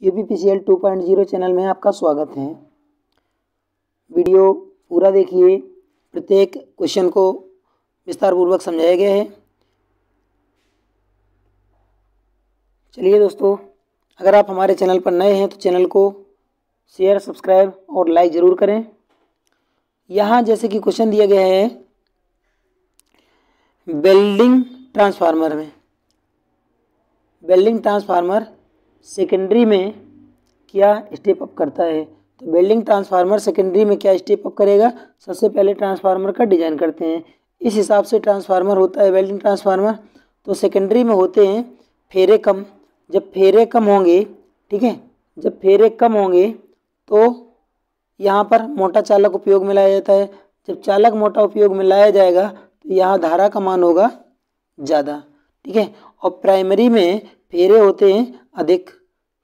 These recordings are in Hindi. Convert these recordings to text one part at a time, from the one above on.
UPPCL 2.0 चैनल में आपका स्वागत है। वीडियो पूरा देखिए, प्रत्येक क्वेश्चन को विस्तारपूर्वक समझाया गया है। चलिए दोस्तों, अगर आप हमारे चैनल पर नए हैं तो चैनल को शेयर, सब्सक्राइब और लाइक ज़रूर करें। यहाँ जैसे कि क्वेश्चन दिया गया है वेल्डिंग ट्रांसफार्मर में, वेल्डिंग ट्रांसफार्मर सेकेंडरी में क्या स्टेप अप करता है। तो वेल्डिंग ट्रांसफार्मर सेकेंडरी में क्या स्टेप अप करेगा, सबसे पहले ट्रांसफार्मर का डिजाइन करते हैं। इस हिसाब से ट्रांसफार्मर होता है वेल्डिंग ट्रांसफार्मर। तो सेकेंडरी में होते हैं फेरे कम। जब फेरे कम होंगे, ठीक है, जब फेरे कम होंगे तो यहाँ पर मोटा चालक उपयोग में लाया जाता है। जब चालक मोटा उपयोग में लाया जाएगा तो यहाँ धारा का मान होगा ज़्यादा, ठीक है। और प्राइमरी में फेरे होते हैं अधिक,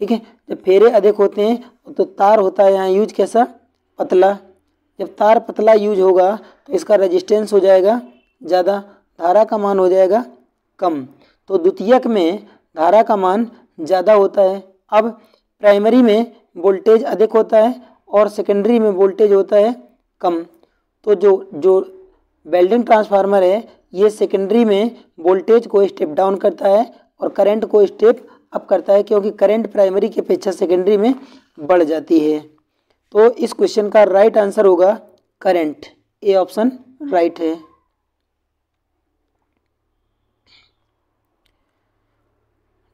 ठीक है। जब फेरे अधिक होते हैं तो तार होता है यहाँ यूज कैसा, पतला। जब तार पतला यूज होगा तो इसका रेजिस्टेंस हो जाएगा ज़्यादा, धारा का मान हो जाएगा कम। तो द्वितीयक में धारा का मान ज़्यादा होता है। अब प्राइमरी में वोल्टेज अधिक होता है और सेकेंडरी में वोल्टेज होता है कम। तो जो वेल्डिंग ट्रांसफार्मर है ये सेकेंडरी में वोल्टेज को स्टेप डाउन करता है और करंट को स्टेप अप करता है, क्योंकि करंट प्राइमरी की अपेक्षा सेकेंडरी में बढ़ जाती है। तो इस क्वेश्चन का राइट आंसर होगा करंट। ए ऑप्शन राइट है।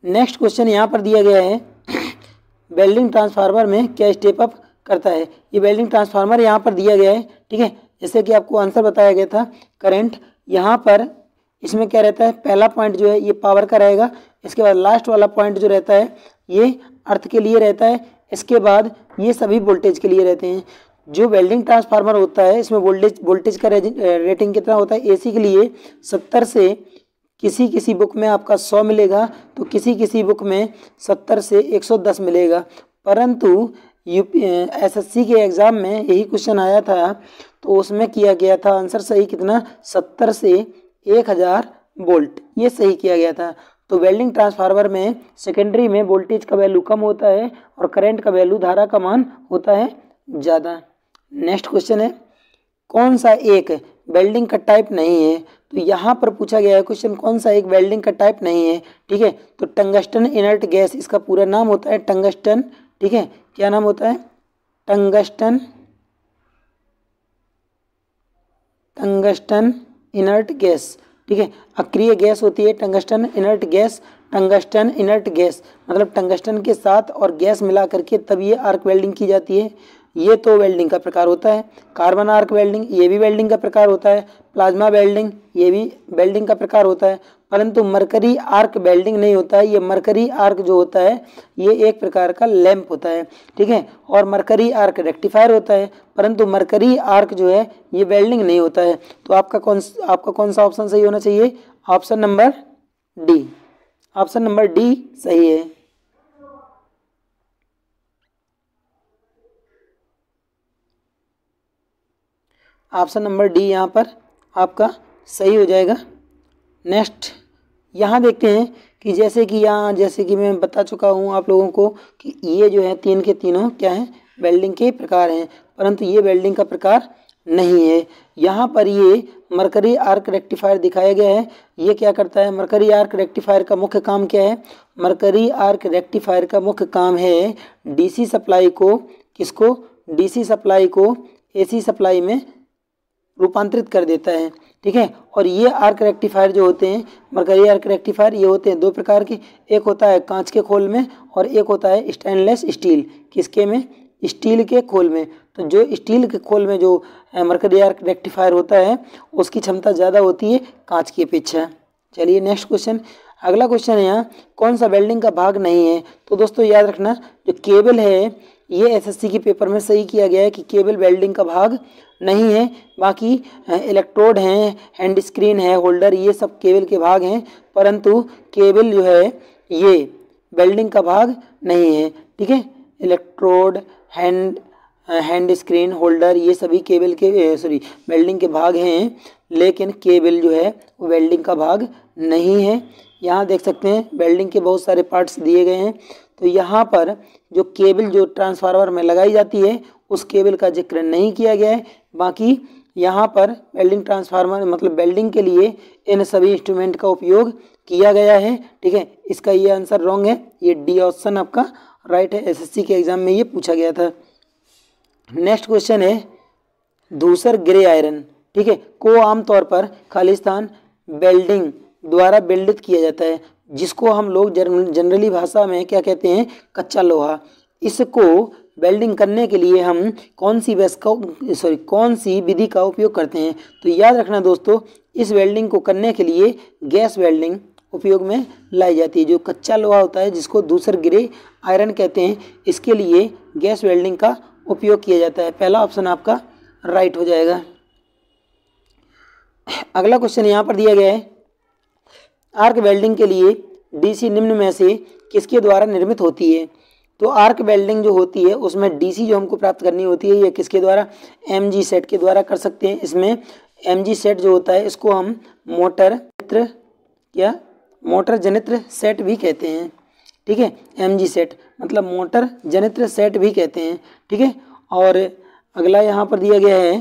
नेक्स्ट क्वेश्चन यहाँ पर दिया गया है वेल्डिंग ट्रांसफार्मर में क्या स्टेप अप करता है। ये वेल्डिंग ट्रांसफार्मर यहाँ पर दिया गया है, ठीक है। जैसे कि आपको आंसर बताया गया था करंट, यहाँ पर इसमें क्या रहता है, पहला पॉइंट जो है ये पावर का रहेगा। इसके बाद लास्ट वाला पॉइंट जो रहता है ये अर्थ के लिए रहता है। इसके बाद ये सभी वोल्टेज के लिए रहते हैं। जो वेल्डिंग ट्रांसफार्मर होता है इसमें वोल्टेज का रेटिंग कितना होता है, AC के लिए 70 से किसी बुक में आपका 100 मिलेगा, तो किसी बुक में 70 से 110 मिलेगा। परंतु SSC के एग्ज़ाम में यही क्वेश्चन आया था तो उसमें किया गया था आंसर सही कितना, 70 से 1000 वोल्ट, ये सही किया गया था। तो वेल्डिंग ट्रांसफार्मर में सेकेंडरी में वोल्टेज का वैल्यू कम होता है और करंट का वैल्यू, धारा का मान होता है ज़्यादा। नेक्स्ट क्वेश्चन है कौन सा एक वेल्डिंग का टाइप नहीं है। तो यहाँ पर पूछा गया है क्वेश्चन कौन सा एक वेल्डिंग का टाइप नहीं है, ठीक है। तो टंगस्टन इनर्ट गैस, इसका पूरा नाम होता है टंगस्टन, ठीक है। क्या नाम होता है, टंगस्टन इनर्ट गैस, ठीक है। अक्रिय गैस होती है tungsten inert gas. Tungsten inert gas मतलब टंगस्टन के साथ और गैस मिला करके तब ये आर्क वेल्डिंग की जाती है। ये तो वेल्डिंग का प्रकार होता है। कार्बन आर्क वेल्डिंग ये भी वेल्डिंग का प्रकार होता है। प्लाज्मा वेल्डिंग ये भी वेल्डिंग का प्रकार होता है। परंतु मरकरी आर्क वेल्डिंग नहीं होता है। ये मरकरी आर्क जो होता है ये एक प्रकार का लैंप होता है, ठीक है। और मरकरी आर्क रेक्टिफायर होता है, परंतु मरकरी आर्क जो है ये वेल्डिंग नहीं होता है। तो आपका कौन सा ऑप्शन सही होना चाहिए, option number D. Option number D सही है। ऑप्शन नंबर डी यहाँ पर आपका सही हो जाएगा। नेक्स्ट यहाँ देखते हैं कि जैसे कि मैं बता चुका हूँ आप लोगों को कि ये जो है तीन के तीनों क्या हैं, वेल्डिंग के प्रकार हैं, परंतु ये वेल्डिंग का प्रकार नहीं है। यहाँ पर ये मरकरी आर्क रेक्टिफायर दिखाया गया है। ये क्या करता है, मरकरी आर्क रेक्टिफायर का मुख्य काम क्या है, मरकरी आर्क रेक्टिफायर का मुख्य काम है DC सप्लाई को, किसको, DC सप्लाई को AC सप्लाई में रूपांतरित कर देता है, ठीक है। और ये आर्क रेक्टिफायर जो होते हैं, मरकरी आर्क रेक्टिफायर, ये होते हैं दो प्रकार के। एक होता है कांच के खोल में और एक होता है स्टेनलेस स्टील, किसके में, स्टील के खोल में। तो जो स्टील के खोल में जो मरकरी आर्क रेक्टिफायर होता है उसकी क्षमता ज़्यादा होती है कांच की अपेक्षा। चलिए नेक्स्ट क्वेश्चन, अगला क्वेश्चन है यहाँ कौन सा वेल्डिंग का भाग नहीं है। तो दोस्तों याद रखना जो केबल है ये SSC के पेपर में सही किया गया है कि केबल वेल्डिंग का भाग नहीं है। बाकी इलेक्ट्रोड हैं, हैंड स्क्रीन है, होल्डर, ये सब केबल के भाग हैं, परंतु केबल जो है ये वेल्डिंग का भाग नहीं है, ठीक है। इलेक्ट्रोड, हैंड स्क्रीन, होल्डर ये सभी केबल के वेल्डिंग के भाग हैं, लेकिन केबल जो है वो वेल्डिंग का भाग नहीं है। यहाँ देख सकते हैं वेल्डिंग के बहुत सारे पार्ट्स दिए गए हैं। तो यहाँ पर जो केबल जो ट्रांसफार्मर में लगाई जाती है उस केबल का जिक्र नहीं किया गया है। बाकी यहाँ पर वेल्डिंग ट्रांसफार्मर मतलब वेल्डिंग के लिए इन सभी इंस्ट्रूमेंट का उपयोग किया गया है। ठीक है, इसका ये आंसर रॉन्ग है, ये डी ऑप्शन आपका राइट है। एसएससी के एग्जाम में ये पूछा गया था। नेक्स्ट क्वेश्चन है धूसर ग्रे आयरन, ठीक है, को आमतौर पर खालिस्तान वेल्डिंग द्वारा वेल्डित किया जाता है, जिसको हम लोग जनरली भाषा में क्या कहते हैं, कच्चा लोहा। इसको वेल्डिंग करने के लिए हम कौन सी विधि का उपयोग करते हैं? तो याद रखना दोस्तों, इस वेल्डिंग को करने के लिए गैस वेल्डिंग उपयोग में लाई जाती है। जो कच्चा लोहा होता है जिसको धूसर ग्रे आयरन कहते हैं, इसके लिए गैस वेल्डिंग का उपयोग किया जाता है। पहला ऑप्शन आपका राइट हो जाएगा। अगला क्वेश्चन यहाँ पर दिया गया है, आर्क वेल्डिंग के लिए डीसी निम्न में से किसके द्वारा निर्मित होती है? तो आर्क वेल्डिंग जो होती है उसमें डीसी जो हमको प्राप्त करनी होती है, ये किसके द्वारा? एमजी सेट के द्वारा कर सकते हैं। इसमें एमजी सेट जो होता है इसको हम मोटर जनित्र सेट भी कहते हैं। ठीक है, एमजी सेट मतलब मोटर जनित्र सेट भी कहते हैं। ठीक है, और अगला यहाँ पर दिया गया है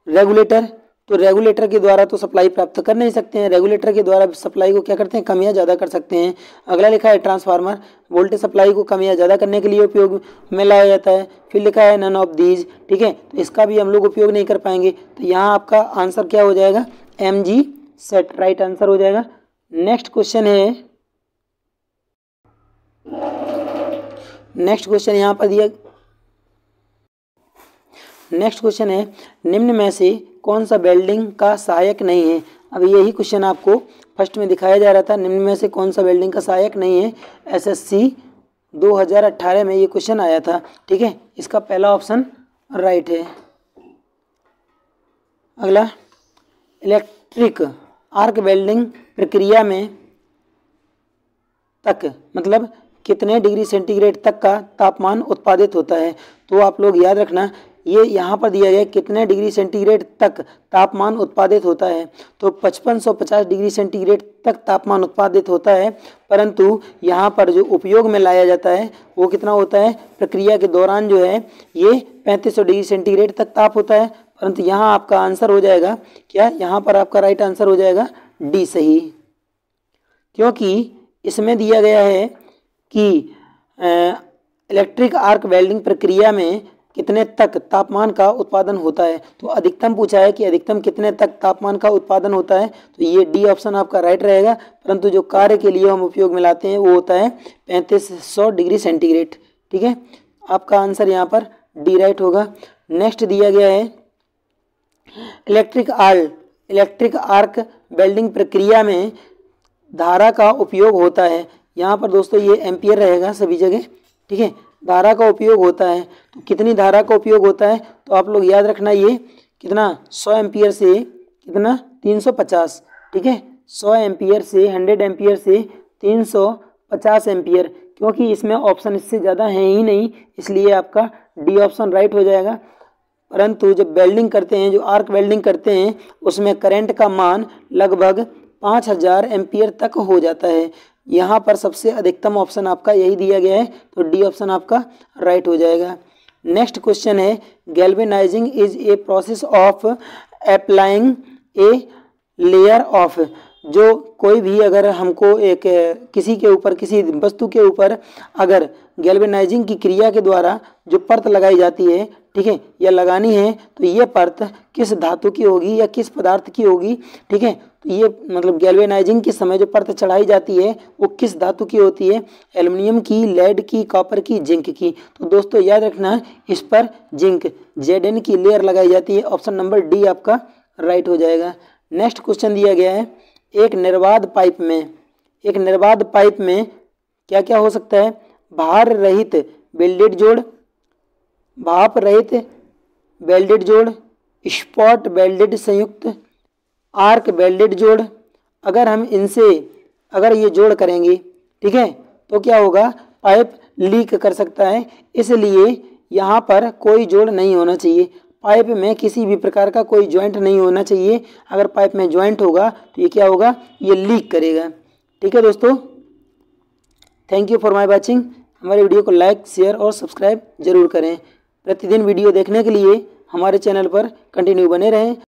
रेगुलेटर। तो रेगुलेटर के द्वारा तो सप्लाई प्राप्त कर नहीं सकते हैं, रेगुलेटर के द्वारा सप्लाई को क्या करते हैं, कम या ज़्यादा कर सकते हैं। अगला लिखा है ट्रांसफार्मर, वोल्टेज सप्लाई को कम या ज़्यादा करने के लिए उपयोग में लाया जाता है। फिर लिखा है नन ऑफ दीज, ठीक है, तो इसका भी हम लोग उपयोग नहीं कर पाएंगे। तो यहाँ आपका आंसर क्या हो जाएगा? एमजी सेट राइट आंसर हो जाएगा। नेक्स्ट क्वेश्चन यहाँ पर दिया, नेक्स्ट क्वेश्चन है निम्न में से कौन सा वेल्डिंग का सहायक नहीं है? अब यही क्वेश्चन आपको फर्स्ट में दिखाया जा रहा था, निम्न में से कौन सा वेल्डिंग का सहायक नहीं है। एसएससी 2018 में ये क्वेश्चन आया था। ठीक है, इसका पहला ऑप्शन राइट है। अगला इलेक्ट्रिक आर्क वेल्डिंग प्रक्रिया में तक मतलब कितने डिग्री सेंटीग्रेड तक का तापमान उत्पादित होता है? तो आप लोग याद रखना, ये यहाँ पर दिया गया कितने डिग्री सेंटीग्रेड तक तापमान उत्पादित होता है। तो 5550 डिग्री सेंटीग्रेड तक तापमान उत्पादित होता है, परंतु यहाँ पर जो उपयोग में लाया जाता है वो कितना होता है? प्रक्रिया के दौरान जो है ये 3500 डिग्री सेंटीग्रेड तक ताप होता है। परंतु यहाँ आपका आंसर हो जाएगा क्या? यहाँ पर आपका राइट आंसर हो जाएगा डी सही, क्योंकि इसमें दिया गया है कि इलेक्ट्रिक आर्क वेल्डिंग प्रक्रिया में कितने तक तापमान का उत्पादन होता है। तो अधिकतम पूछा है कि अधिकतम कितने तक तापमान का उत्पादन होता है, तो ये डी ऑप्शन आपका राइट रहेगा। परंतु जो कार्य के लिए हम उपयोग में लाते हैं वो होता है 3500 डिग्री सेंटीग्रेड। ठीक है, आपका आंसर यहाँ पर डी राइट होगा। नेक्स्ट दिया गया है इलेक्ट्रिक आर्क वेल्डिंग प्रक्रिया में धारा का उपयोग होता है। यहाँ पर दोस्तों ये एम्पियर रहेगा सभी जगह। ठीक है, धारा का उपयोग होता है, तो कितनी धारा का उपयोग होता है? तो आप लोग याद रखना, ये कितना 100 एम्पियर से कितना 350। ठीक है, 100 एम्पियर से 100 एम्पियर से 350 एम्पियर, क्योंकि इसमें ऑप्शन इससे ज़्यादा है ही नहीं, इसलिए आपका डी ऑप्शन राइट हो जाएगा। परंतु जब वेल्डिंग करते हैं, जो आर्क वेल्डिंग करते हैं, उसमें करंट का मान लगभग 5000 एम्पियर तक हो जाता है। यहाँ पर सबसे अधिकतम ऑप्शन आपका यही दिया गया है, तो डी ऑप्शन आपका राइट हो जाएगा। नेक्स्ट क्वेश्चन है galvanising is a process of applying a layer of. जो कोई भी अगर हमको एक किसी के ऊपर किसी वस्तु के ऊपर अगर गैल्वेनाइजिंग की क्रिया के द्वारा जो परत लगाई जाती है, ठीक है, या लगानी है, तो ये परत किस धातु की होगी या किस पदार्थ की होगी? ठीक है, तो ये मतलब गैल्वेनाइजिंग के समय जो परत चढ़ाई जाती है वो किस धातु की होती है? एल्युमिनियम की, लेड की, कॉपर की, जिंक की। तो दोस्तों याद रखना, इस पर जिंक Zn की लेयर लगाई जाती है। ऑप्शन नंबर डी आपका राइट हो जाएगा। नेक्स्ट क्वेश्चन दिया गया है एक निर्बाध पाइप में क्या क्या हो सकता है? भार रहित वेल्डेड जोड़, भाप रहित वेल्डेड जोड़, स्पॉट वेल्डेड संयुक्त, आर्क वेल्डेड जोड़। अगर हम इनसे अगर ये जोड़ करेंगे, ठीक है, तो क्या होगा? पाइप लीक कर सकता है, इसलिए यहाँ पर कोई जोड़ नहीं होना चाहिए। पाइप में किसी भी प्रकार का कोई जॉइंट नहीं होना चाहिए। अगर पाइप में जॉइंट होगा तो ये क्या होगा? ये लीक करेगा। ठीक है दोस्तों, thank you for my watching. हमारे वीडियो को लाइक, शेयर और सब्सक्राइब जरूर करें। प्रतिदिन वीडियो देखने के लिए हमारे चैनल पर कंटिन्यू बने रहें।